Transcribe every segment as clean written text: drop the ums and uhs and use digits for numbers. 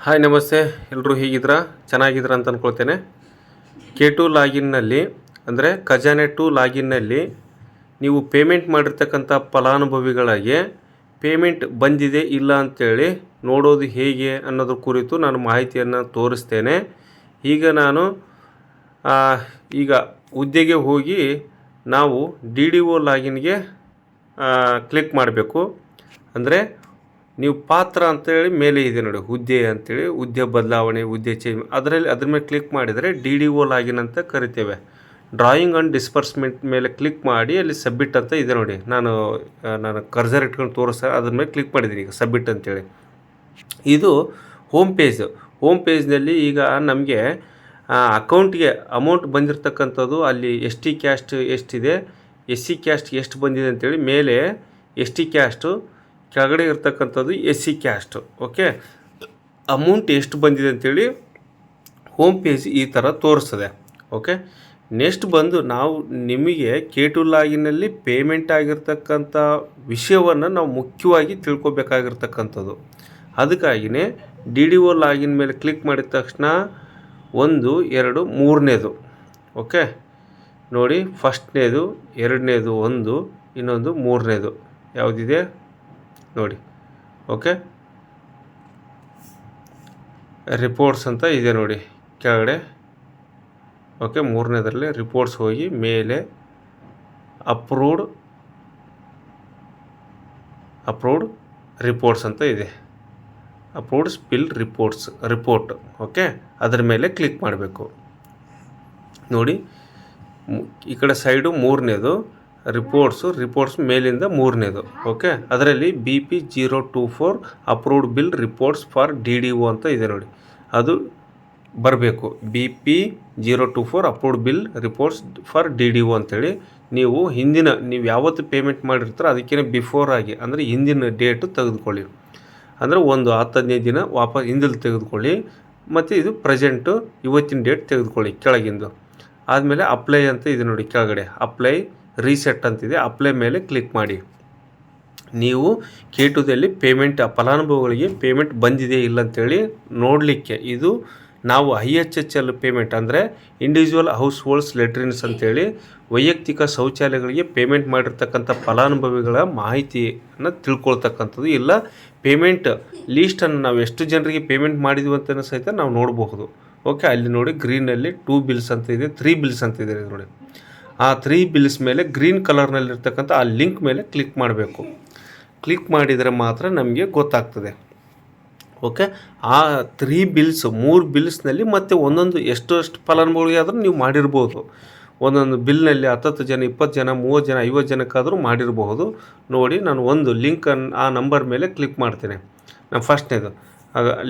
Hi ನಮಸ್ತೆ ಎಲ್ಲರೂ ಹೇಗಿದ್ದೀರಾ ಚೆನ್ನಾಗಿದ್ದೀರಾ ಅಂತ ಅಂದ್ಕೊಳ್ತೇನೆ. K2 ಲಾಗಿನ್ನಲ್ಲಿ ಅಂದರೆ ಖಜಾನೆ 2 ಲಾಗಿನ್ನಲ್ಲಿ ನೀವು ಪೇಮೆಂಟ್ ಮಾಡಿರ್ತಕ್ಕಂಥ ಫಲಾನುಭವಿಗಳಿಗೆ ಪೇಮೆಂಟ್ ಬಂದಿದೆ ಇಲ್ಲ ಅಂತೇಳಿ ನೋಡೋದು ಹೇಗೆ ಅನ್ನೋದ್ರ ಕುರಿತು ನಾನು ಮಾಹಿತಿಯನ್ನು ತೋರಿಸ್ತೇನೆ. ಈಗ ನಾನು ಈಗ ಹುದ್ದೆಗೆ ಹೋಗಿ ನಾವು DDO ಲಾಗಿನ್ಗೆ ಕ್ಲಿಕ್ ಮಾಡಬೇಕು. ಅಂದರೆ ನೀವು ಪಾತ್ರ ಅಂತೇಳಿ ಮೇಲೆ ಇದೆ ನೋಡಿ, ಹುದ್ದೆ ಅಂತೇಳಿ, ಹುದ್ದೆ ಬದಲಾವಣೆ, ಹುದ್ದೆ ಚೇಂಜ್, ಅದ್ರ ಮೇಲೆ ಕ್ಲಿಕ್ ಮಾಡಿದರೆ DDO ಲಾಗಿನ್ ಅಂತ ಕರಿತೇವೆ. ಡ್ರಾಯಿಂಗ್ ಆ್ಯಂಡ್ ಡಿಸ್ಪರ್ಸ್ಮೆಂಟ್ ಮೇಲೆ ಕ್ಲಿಕ್ ಮಾಡಿ ಅಲ್ಲಿ ಸಬ್ಮಿಟ್ ಅಂತ ಇದೆ ನೋಡಿ. ನಾನು ಕರ್ಸರ್ ಇಟ್ಕೊಂಡು ತೋರಿಸ್ತಾರೆ, ಅದ್ರ ಮೇಲೆ ಕ್ಲಿಕ್ ಮಾಡಿದ್ದೀನಿ ಈಗ ಸಬ್ಮಿಟ್ ಅಂತೇಳಿ. ಇದು ಹೋಮ್ ಪೇಜ್ನಲ್ಲಿ ಈಗ ನಮಗೆ ಅಕೌಂಟ್ಗೆ ಅಮೌಂಟ್ ಬಂದಿರತಕ್ಕಂಥದ್ದು ಅಲ್ಲಿ ST ಕ್ಯಾಸ್ಟ್ ಎಷ್ಟಿದೆ, SC ಕ್ಯಾಸ್ಟ್ ಎಷ್ಟು ಬಂದಿದೆ ಅಂತೇಳಿ ಮೇಲೆ ST ಕ್ಯಾಸ್ಟು, ಕೆಳಗಡೆ ಇರ್ತಕ್ಕಂಥದ್ದು SC ಕ್ಯಾಸ್ಟು. ಓಕೆ, ಅಮೌಂಟ್ ಎಷ್ಟು ಬಂದಿದೆ ಅಂತೇಳಿ ಹೋಮ್ ಪೇಜ್ ಈ ಥರ ತೋರಿಸ್ತದೆ. ಓಕೆ, ನೆಕ್ಸ್ಟ್ ಬಂದು ನಾವು ನಿಮಗೆ K2 ಲಾಗಿನಲ್ಲಿ ಪೇಮೆಂಟ್ ಆಗಿರ್ತಕ್ಕಂಥ ವಿಷಯವನ್ನು ನಾವು ಮುಖ್ಯವಾಗಿ ತಿಳ್ಕೊಬೇಕಾಗಿರ್ತಕ್ಕಂಥದ್ದು. ಅದಕ್ಕಾಗಿಯೇ DDO ಲಾಗಿನ್ ಮೇಲೆ ಕ್ಲಿಕ್ ಮಾಡಿದ ತಕ್ಷಣ 1, 2, 3ನೇದು. ಓಕೆ ನೋಡಿ, ಫಸ್ಟ್ನೇದು, ಎರಡನೇದು 1, ಇನ್ನೊಂದು 3ನೇದು ಯಾವುದಿದೆ ನೋಡಿ. ಓಕೆ, ರಿಪೋರ್ಟ್ಸ್ ಅಂತ ಇದೆ ನೋಡಿ ಕೆಳಗಡೆ. ಓಕೆ, 3ನೇದರಲ್ಲಿ ರಿಪೋರ್ಟ್ಸ್ ಹೋಗಿ ಮೇಲೆ ಅಪ್ರೂವ್ಡ್ ರಿಪೋರ್ಟ್ಸ್ ಅಂತ ಇದೆ. Approved bill report. ಓಕೆ, ಅದರ ಮೇಲೆ ಕ್ಲಿಕ್ ಮಾಡಬೇಕು. ನೋಡಿ ಈ ಕಡೆ ಸೈಡು 3ನೇದು ರಿಪೋರ್ಟ್ಸ್ ಮೇಲಿಂದ 3ನೇದು. ಓಕೆ, ಅದರಲ್ಲಿ BP024 approved bill reports for DDO ಅಂತ ಇದೆ ನೋಡಿ, ಅದು ಬರಬೇಕು. BP024 approved bill reports for DDO ಅಂತೇಳಿ ನೀವು ನೀವು ಯಾವತ್ತು ಪೇಮೆಂಟ್ ಮಾಡಿರ್ತೀರೋ ಅದಕ್ಕೇ ಬಿಫೋರ್ ಆಗಿ, ಅಂದರೆ ಹಿಂದಿನ ಡೇಟು ತೆಗೆದುಕೊಳ್ಳಿ. ಅಂದರೆ ಒಂದು 10-15 ದಿನ ವಾಪಸ್ ಹಿಂದಿಲ್ ತೆಗೆದುಕೊಳ್ಳಿ. ಮತ್ತು ಇದು ಪ್ರೆಸೆಂಟು ಇವತ್ತಿನ ಡೇಟ್ ತೆಗೆದುಕೊಳ್ಳಿ ಕೆಳಗಿಂದು. ಆದಮೇಲೆ ಅಪ್ಲೈ ಅಂತ ಇದೆ ನೋಡಿ ಕೆಳಗಡೆ, ಅಪ್ಲೈ ರೀಸೆಟ್ ಅಂತಿದೆ, ಅಪ್ಲೈ ಮೇಲೆ ಕ್ಲಿಕ್ ಮಾಡಿ. ನೀವು K2ದಲ್ಲಿ ಪೇಮೆಂಟ್ ಫಲಾನುಭವಿಗಳಿಗೆ ಪೇಮೆಂಟ್ ಬಂದಿದೆ ಇಲ್ಲ ಅಂತೇಳಿ ನೋಡಲಿಕ್ಕೆ ಇದು ನಾವು IHHL ಪೇಮೆಂಟ್ ಅಂದರೆ ಇಂಡಿವಿಜುವಲ್ ಹೌಸ್ ಹೋಲ್ಡ್ಸ್ ಲೆಟ್ರಿನ್ಸ್ ಅಂತೇಳಿ ವೈಯಕ್ತಿಕ ಶೌಚಾಲಯಗಳಿಗೆ ಪೇಮೆಂಟ್ ಮಾಡಿರ್ತಕ್ಕಂಥ ಫಲಾನುಭವಿಗಳ ಮಾಹಿತಿಯನ್ನು ತಿಳ್ಕೊಳ್ತಕ್ಕಂಥದ್ದು. ಇಲ್ಲ ಪೇಮೆಂಟ್ ಲೀಸ್ಟನ್ನು ನಾವು ಎಷ್ಟು ಜನರಿಗೆ ಪೇಮೆಂಟ್ ಮಾಡಿದ್ವಿ ಅಂತ ಸಹಿತ ನಾವು ನೋಡಬಹುದು. ಓಕೆ, ಅಲ್ಲಿ ನೋಡಿ ಗ್ರೀನಲ್ಲಿ 2 ಬಿಲ್ಸ್ ಅಂತ ಇದೆ, 3 ಬಿಲ್ಸ್ ಅಂತ ಇದೆ ನೋಡಿ. ಆ 3 ಬಿಲ್ಸ್ ಮೇಲೆ ಗ್ರೀನ್ ಕಲರ್ನಲ್ಲಿರ್ತಕ್ಕಂಥ ಆ ಲಿಂಕ್ ಮೇಲೆ ಕ್ಲಿಕ್ ಮಾಡಬೇಕು. ಕ್ಲಿಕ್ ಮಾಡಿದರೆ ಮಾತ್ರ ನಮಗೆ ಗೊತ್ತಾಗ್ತದೆ. ಓಕೆ, ಆ 3 ಬಿಲ್ಸ್ನಲ್ಲಿ ಮತ್ತೆ ಒಂದೊಂದು ಎಷ್ಟು ಫಲಾನುಭವಿಗೆ ಆದರೂ ನೀವು ಮಾಡಿರ್ಬೋದು. ಒಂದೊಂದು ಬಿಲ್ನಲ್ಲಿ 10 ಜನ, 20 ಜನ, 30 ಜನ, 50 ಜನಕ್ಕಾದರೂ ಮಾಡಿರಬಹುದು. ನೋಡಿ, ನಾನು ಒಂದು ಲಿಂಕನ್ನು ಆ ನಂಬರ್ ಮೇಲೆ ಕ್ಲಿಕ್ ಮಾಡ್ತೇನೆ. ನಾನು ಫಸ್ಟ್ನೇದು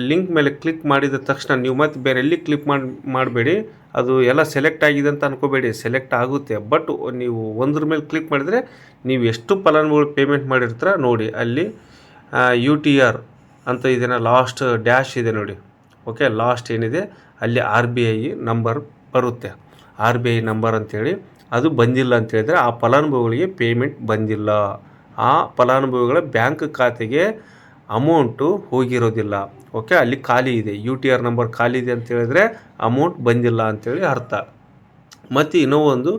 ಲಿಂಕ್ ಮೇಲೆ ಕ್ಲಿಕ್ ಮಾಡಿದ ತಕ್ಷಣ ನೀವು ಮತ್ತೆ ಬೇರೆ ಎಲ್ಲಿ ಕ್ಲಿಕ್ ಮಾಡಬೇಡಿ, ಅದು ಎಲ್ಲ ಸೆಲೆಕ್ಟ್ ಆಗಿದೆ ಅಂತ ಅನ್ಕೋಬೇಡಿ. ಸೆಲೆಕ್ಟ್ ಆಗುತ್ತೆ, ಬಟ್ ನೀವು ಒಂದ್ರ ಮೇಲೆ ಕ್ಲಿಕ್ ಮಾಡಿದರೆ ನೀವು ಎಷ್ಟು ಫಲಾನುಭವಿಗಳು ಪೇಮೆಂಟ್ ಮಾಡಿರ್ತೀರ ನೋಡಿ, ಅಲ್ಲಿ UTR ಅಂತ ಇದನ್ನು ಲಾಸ್ಟ್ ಡ್ಯಾಶ್ ಇದೆ ನೋಡಿ. ಓಕೆ, ಲಾಸ್ಟ್ ಏನಿದೆ ಅಲ್ಲಿ RBI ನಂಬರ್ ಬರುತ್ತೆ. RBI ನಂಬರ್ ಅಂಥೇಳಿ ಅದು ಬಂದಿಲ್ಲ ಅಂತ ಹೇಳಿದರೆ ಆ ಫಲಾನುಭವಿಗಳಿಗೆ ಪೇಮೆಂಟ್ ಬಂದಿಲ್ಲ. ಆ ಫಲಾನುಭವಿಗಳ ಬ್ಯಾಂಕ್ ಖಾತೆಗೆ ಅಮೌಂಟು ಹೋಗಿರೋದಿಲ್ಲ. ಓಕೆ, ಅಲ್ಲಿ ಖಾಲಿ ಇದೆ, UTR ನಂಬರ್ ಖಾಲಿ ಇದೆ ಅಂತ ಹೇಳಿದ್ರೆ ಅಮೌಂಟ್ ಬಂದಿಲ್ಲ ಅಂಥೇಳಿ ಅರ್ಥ. ಮತ್ತು ಇನ್ನೂ ಒಂದು,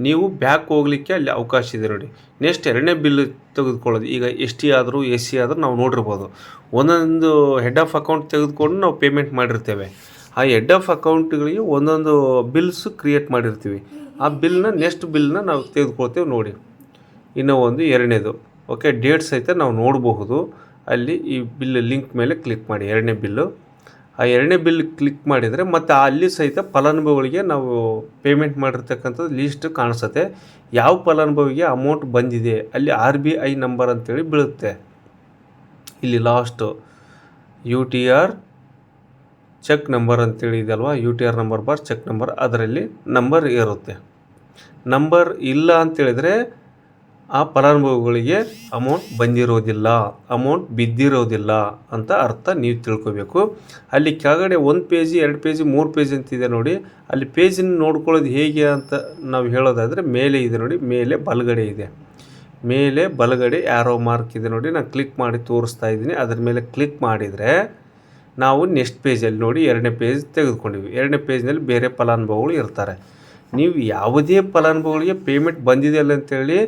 ನೀವು ಬ್ಯಾಕ್ ಹೋಗಲಿಕ್ಕೆ ಅಲ್ಲಿ ಅವಕಾಶ ಇದೆ ನೋಡಿ. ನೆಕ್ಸ್ಟ್ 2ನೇ ಬಿಲ್ ತೆಗೆದುಕೊಳ್ಳೋದು. ಈಗ ST ಆದರೂ SC ಆದರೂ ನಾವು ನೋಡಿರ್ಬೋದು, ಒಂದೊಂದು ಹೆಡ್ ಆಫ್ ಅಕೌಂಟ್ ತೆಗೆದುಕೊಂಡು ನಾವು ಪೇಮೆಂಟ್ ಮಾಡಿರ್ತೇವೆ. ಆ ಹೆಡ್ ಆಫ್ ಅಕೌಂಟ್ಗಳಿಗೆ ಒಂದೊಂದು ಬಿಲ್ಸ್ ಕ್ರಿಯೇಟ್ ಮಾಡಿರ್ತೀವಿ. ಆ ನೆಕ್ಸ್ಟ್ ಬಿಲ್ನ ನಾವು ತೆಗೆದುಕೊಳ್ತೇವೆ ನೋಡಿ. ಇನ್ನೂ ಒಂದು 2ನೇದು. ಓಕೆ, ಡೇಟ್ ಸಹಿತ ನಾವು ನೋಡಬಹುದು. ಅಲ್ಲಿ ಈ ಬಿಲ್ ಲಿಂಕ್ ಮೇಲೆ ಕ್ಲಿಕ್ ಮಾಡಿ, 2ನೇ ಬಿಲ್ಲು. ಆ 2ನೇ ಬಿಲ್ ಕ್ಲಿಕ್ ಮಾಡಿದರೆ ಮತ್ತು ಅಲ್ಲಿ ಸಹಿತ ಫಲಾನುಭವಿಗಳಿಗೆ ನಾವು ಪೇಮೆಂಟ್ ಮಾಡಿರ್ತಕ್ಕಂಥದ್ದು ಲೀಸ್ಟ್ ಕಾಣಿಸುತ್ತೆ. ಯಾವ ಫಲಾನುಭವಿಗೆ ಅಮೌಂಟ್ ಬಂದಿದೆ ಅಲ್ಲಿ RBI ನಂಬರ್ ಅಂತೇಳಿ ಬೀಳುತ್ತೆ. ಇಲ್ಲಿ ಲಾಸ್ಟು UTR ಚೆಕ್ ನಂಬರ್ ಅಂತೇಳಿ ಇದಲ್ವಾ, UTR ನಂಬರ್ ಚೆಕ್ ನಂಬರ್, ಅದರಲ್ಲಿ ನಂಬರ್ ಇರುತ್ತೆ. ನಂಬರ್ ಇಲ್ಲ ಅಂತೇಳಿದರೆ ಆ ಫಲಾನುಭವಿಗಳಿಗೆ ಅಮೌಂಟ್ ಬಂದಿರೋದಿಲ್ಲ, ಅಮೌಂಟ್ ಬಿದ್ದಿರೋದಿಲ್ಲ ಅಂತ ಅರ್ಥ ನೀವು ತಿಳ್ಕೊಬೇಕು. ಅಲ್ಲಿ ಕೆಳಗಡೆ 1 ಪೇಜ್, 2 ಪೇಜ್, 3 ಪೇಜ್ ಅಂತಿದೆ ನೋಡಿ. ಅಲ್ಲಿ ಪೇಜನ್ನು ನೋಡ್ಕೊಳ್ಳೋದು ಹೇಗೆ ಅಂತ ನಾವು ಹೇಳೋದಾದರೆ ಮೇಲೆ ಇದೆ ನೋಡಿ, ಮೇಲೆ ಬಲಗಡೆ ಇದೆ. ಮೇಲೆ ಬಲಗಡೆ ಆರೋ ಮಾರ್ಕ್ ಇದೆ ನೋಡಿ, ನಾನು ಕ್ಲಿಕ್ ಮಾಡಿ ತೋರಿಸ್ತಾ ಇದ್ದೀನಿ. ಅದರ ಮೇಲೆ ಕ್ಲಿಕ್ ಮಾಡಿದರೆ ನಾವು ನೆಕ್ಸ್ಟ್ ಪೇಜಲ್ಲಿ ನೋಡಿ 2ನೇ ಪೇಜ್ ತೆಗೆದುಕೊಂಡಿವಿ. 2ನೇ ಪೇಜ್ನಲ್ಲಿ ಬೇರೆ ಫಲಾನುಭವಿಗಳು ಇರ್ತಾರೆ. ನೀವು ಯಾವುದೇ ಫಲಾನುಭವಿಗಳಿಗೆ ಪೇಮೆಂಟ್ ಬಂದಿದೆ ಅಲ್ಲ ಅಂತೇಳಿ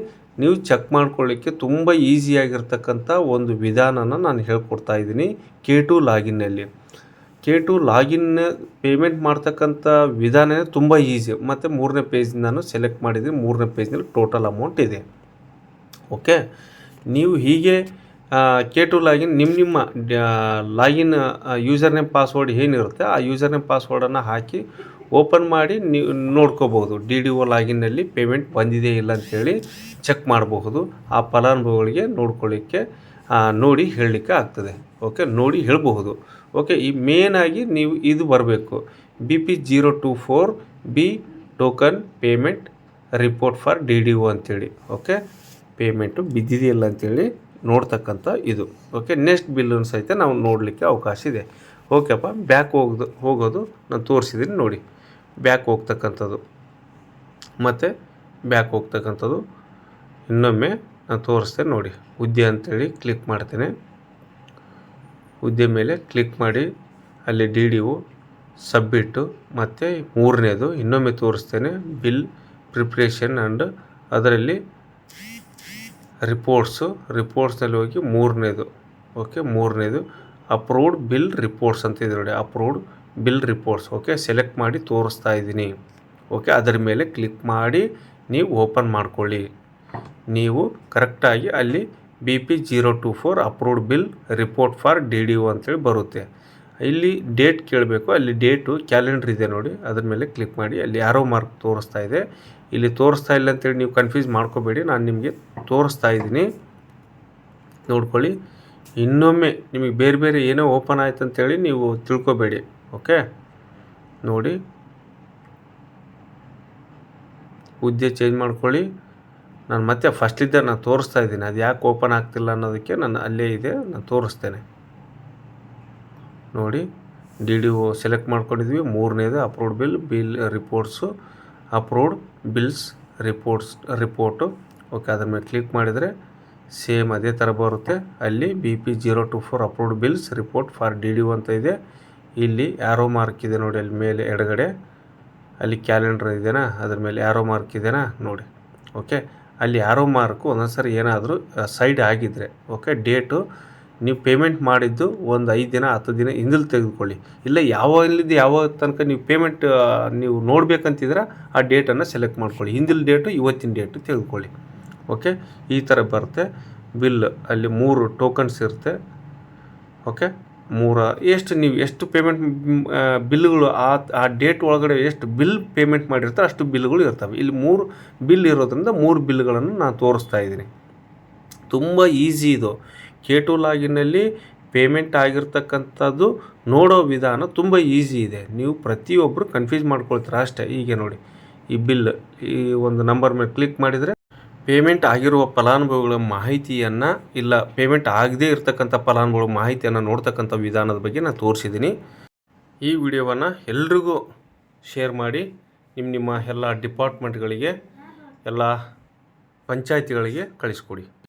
ನೀವು ಚೆಕ್ ಮಾಡ್ಕೊಳ್ಳಿಕ್ಕೆ ತುಂಬ ಈಸಿಯಾಗಿರ್ತಕ್ಕಂಥ ಒಂದು ವಿಧಾನನ ನಾನು ಹೇಳ್ಕೊಡ್ತಾ ಇದ್ದೀನಿ K2 ಲಾಗಿನ್ನಲ್ಲಿ. K2 ಲಾಗಿನ್ ಪೇಮೆಂಟ್ ಮಾಡ್ತಕ್ಕಂಥ ವಿಧಾನ ತುಂಬ ಈಸಿ. ಮತ್ತು 3ನೇ ಪೇಜ್ ನಾನು ಸೆಲೆಕ್ಟ್ ಮಾಡಿದ್ದೀನಿ. 3ನೇ ಪೇಜ್ನಲ್ಲಿ ಟೋಟಲ್ ಅಮೌಂಟ್ ಇದೆ. ಓಕೆ, ನೀವು ಹೀಗೆ K2 ಲಾಗಿನ್ ನಿಮ್ಮ ಲಾಗಿನ್ ಯೂಸರ್ ನೇಮ್ ಪಾಸ್ವರ್ಡ್ ಏನಿರುತ್ತೆ ಆ ಯೂಸರ್ ನೇಮ್ ಪಾಸ್ವರ್ಡನ್ನು ಹಾಕಿ ಓಪನ್ ಮಾಡಿ ನೀವು ನೋಡ್ಕೋಬಹುದು. DDO ಲಾಗಿನ್ನಲ್ಲಿ ಪೇಮೆಂಟ್ ಬಂದಿದೆ ಇಲ್ಲ ಅಂಥೇಳಿ ಚೆಕ್ ಮಾಡಬಹುದು. ಆ ಫಲಾನುಭವಿಗಳಿಗೆ ನೋಡ್ಕೊಳ್ಳಿಕ್ಕೆ ನೋಡಿ ಹೇಳಲಿಕ್ಕೆ ಆಗ್ತದೆ. ಓಕೆ, ನೋಡಿ ಹೇಳಬಹುದು. ಓಕೆ, ಈ ಮೇನಾಗಿ ನೀವು ಇದು ಬರಬೇಕು, BP024B token payment report for DDO ಅಂಥೇಳಿ. ಓಕೆ, ಪೇಮೆಂಟು ಬಿದ್ದಿದೆಯಲ್ಲ ಅಂಥೇಳಿ ನೋಡ್ತಕ್ಕಂಥ ಇದು. ಓಕೆ, ನೆಕ್ಸ್ಟ್ ಬಿಲ್ಲನ್ನು ಸಹಿತ ನಾವು ನೋಡಲಿಕ್ಕೆ ಅವಕಾಶ ಇದೆ. ಓಕೆಪ್ಪ, ಬ್ಯಾಕ್ ಹೋಗೋದು ನಾನು ತೋರಿಸಿದ್ದೀನಿ ನೋಡಿ. ಬ್ಯಾಕ್ ಹೋಗ್ತಕ್ಕಂಥದ್ದು ಮತ್ತು ಬ್ಯಾಕ್ ಹೋಗ್ತಕ್ಕಂಥದ್ದು ಇನ್ನೊಮ್ಮೆ ನಾನು ತೋರಿಸ್ತೇನೆ ನೋಡಿ. ಹುದ್ದೆ ಅಂಥೇಳಿ ಕ್ಲಿಕ್ ಮಾಡ್ತೇನೆ. ಹುದ್ದೆ ಮೇಲೆ ಕ್ಲಿಕ್ ಮಾಡಿ ಅಲ್ಲಿ DDO ಸಬ್ಮಿಟ್ಟು ಮತ್ತು 3ನೇದು ಇನ್ನೊಮ್ಮೆ ತೋರಿಸ್ತೇನೆ, ಬಿಲ್ ಪ್ರಿಪ್ರೇಷನ್ ಆ್ಯಂಡ್ ಅದರಲ್ಲಿ ರಿಪೋರ್ಟ್ಸ್ನಲ್ಲಿ ಹೋಗಿ 3ನೇದು. ಓಕೆ, 3ನೇದು ಅಪ್ರೂವ್ಡ್ ಬಿಲ್ ರಿಪೋರ್ಟ್ಸ್ ಅಂತ ಇದೆ ನೋಡಿ. Approved bill reports. Okay, select ಮಾಡಿ ತೋರಿಸ್ತಾ ಇದ್ದೀನಿ. ಓಕೆ, ಅದರ ಮೇಲೆ ಕ್ಲಿಕ್ ಮಾಡಿ ನೀವು ಓಪನ್ ಮಾಡ್ಕೊಳ್ಳಿ. ನೀವು ಕರೆಕ್ಟಾಗಿ ಅಲ್ಲಿ BP024 approved bill report for DDO ಅಂತೇಳಿ ಬರುತ್ತೆ. ಇಲ್ಲಿ ಡೇಟ್ ಕೇಳಬೇಕು. ಅಲ್ಲಿ ಡೇಟು ಕ್ಯಾಲೆಂಡ್ರ್ ಇದೆ ನೋಡಿ, ಅದ್ರ ಮೇಲೆ ಕ್ಲಿಕ್ ಮಾಡಿ. ಅಲ್ಲಿ ಆರೋ ಮಾರ್ಕ್ ತೋರಿಸ್ತಾ ಇದೆ. ಇಲ್ಲಿ ತೋರಿಸ್ತಾ ಇಲ್ಲ ಅಂತೇಳಿ ನೀವು ಕನ್ಫ್ಯೂಸ್ ಮಾಡ್ಕೋಬೇಡಿ, ನಾನು ನಿಮಗೆ ತೋರಿಸ್ತಾ ಇದ್ದೀನಿ ನೋಡ್ಕೊಳ್ಳಿ. ಇನ್ನೊಮ್ಮೆ ನಿಮಗೆ ಬೇರೆ ಏನೋ ಓಪನ್ ಆಯ್ತು ಅಂತೇಳಿ ನೀವು ತಿಳ್ಕೊಬೇಡಿ. ಓಕೆ, ನೋಡಿ ಹುದ್ದೆ ಚೇಂಜ್ ಮಾಡ್ಕೊಳ್ಳಿ. ನಾನು ಮತ್ತೆ ಫಸ್ಟಿದ್ದ ನಾನು ತೋರಿಸ್ತಾ ಇದ್ದೀನಿ, ಅದು ಯಾಕೆ ಓಪನ್ ಆಗ್ತಿಲ್ಲ ಅನ್ನೋದಕ್ಕೆ ನಾನು ಅಲ್ಲೇ ಇದೆ, ನಾನು ತೋರಿಸ್ತೇನೆ ನೋಡಿ. DDO ಸೆಲೆಕ್ಟ್ ಮಾಡ್ಕೊಂಡಿದ್ವಿ. 3ನೇದು approved bill reports, approved bills report. Okay, ಅದ್ರ ಮೇಲೆ ಕ್ಲಿಕ್ ಮಾಡಿದರೆ ಸೇಮ್ ಅದೇ ಥರ ಬರುತ್ತೆ. ಅಲ್ಲಿ BP024 approved bills report for DDO ಅಂತ ಇದೆ. ಇಲ್ಲಿ ಆರೋ ಮಾರ್ಕ್ ಇದೆ ನೋಡಿ, ಅಲ್ಲಿ ಮೇಲೆ ಎಡಗಡೆ ಅಲ್ಲಿ ಕ್ಯಾಲೆಂಡರ್ ಇದೆನಾ, ಅದ್ರ ಮೇಲೆ ಆರೋ ಮಾರ್ಕ್ ಇದೆನಾ ನೋಡಿ. ಓಕೆ, ಅಲ್ಲಿ ಆರೋ ಮಾರ್ಕು ಒಂದೊಂದು ಸರಿ ಏನಾದರೂ ಸೈಡ್ ಆಗಿದ್ದರೆ, ಓಕೆ, ಡೇಟು ನೀವು ಪೇಮೆಂಟ್ ಮಾಡಿದ್ದು ಒಂದು 5 ದಿನ 10 ದಿನ ಹಿಂದಲು ತೆಗೆದುಕೊಳ್ಳಿ. ಇಲ್ಲ ಯಾವ ತನಕ ನೀವು ಪೇಮೆಂಟ್ ನೀವು ನೋಡಬೇಕಂತಿದ್ರೆ ಆ ಡೇಟನ್ನು ಸೆಲೆಕ್ಟ್ ಮಾಡ್ಕೊಳ್ಳಿ. ಹಿಂದಿನ ಡೇಟು ಇವತ್ತಿನ ಡೇಟು ತೆಗೆದುಕೊಳ್ಳಿ. ಓಕೆ, ಈ ಥರ ಬರುತ್ತೆ ಬಿಲ್. ಅಲ್ಲಿ 3 ಟೋಕನ್ಸ್ ಇರುತ್ತೆ. ಓಕೆ, ನೀವು ಎಷ್ಟು ಪೇಮೆಂಟ್ ಬಿಲ್ಗಳು ಆ ಡೇಟ್ ಒಳಗಡೆ ಎಷ್ಟು ಬಿಲ್ ಪೇಮೆಂಟ್ ಮಾಡಿರ್ತಾರೆ ಅಷ್ಟು ಬಿಲ್ಗಳು ಇರ್ತವೆ. ಇಲ್ಲಿ 3 ಬಿಲ್ ಇರೋದ್ರಿಂದ 3 ಬಿಲ್ಗಳನ್ನು ನಾನು ತೋರಿಸ್ತಾ ಇದ್ದೀನಿ. ತುಂಬ ಈಸಿ ಇದು. K2 ಲಾಗಿನ್ನಲ್ಲಿ ಪೇಮೆಂಟ್ ಆಗಿರ್ತಕ್ಕಂಥದ್ದು ನೋಡೋ ವಿಧಾನ ತುಂಬ ಈಸಿ ಇದೆ. ನೀವು ಪ್ರತಿಯೊಬ್ಬರು ಕನ್ಫ್ಯೂಸ್ ಮಾಡ್ಕೊಳ್ತೀರ ಅಷ್ಟೇ. ಹೀಗೆ ನೋಡಿ, ಈ ಬಿಲ್ ಈ ಒಂದು ನಂಬರ್ ಮೇಲೆ ಕ್ಲಿಕ್ ಮಾಡಿದರೆ ಪೇಮೆಂಟ್ ಆಗಿರುವ ಫಲಾನುಭವಿಗಳ ಮಾಹಿತಿಯನ್ನು, ಇಲ್ಲ ಪೇಮೆಂಟ್ ಆಗದೇ ಇರತಕ್ಕಂಥ ಫಲಾನುಭವಿಗಳ ಮಾಹಿತಿಯನ್ನು ನೋಡ್ತಕ್ಕಂಥ ವಿಧಾನದ ಬಗ್ಗೆ ನಾನು ತೋರಿಸಿದ್ದೀನಿ. ಈ ವಿಡಿಯೋವನ್ನು ಎಲ್ರಿಗೂ ಶೇರ್ ಮಾಡಿ, ನಿಮ್ಮ ಎಲ್ಲ ಡಿಪಾರ್ಟ್ಮೆಂಟ್ಗಳಿಗೆ, ಎಲ್ಲ ಪಂಚಾಯತಿಗಳಿಗೆ ಕಳಿಸ್ಕೊಡಿ.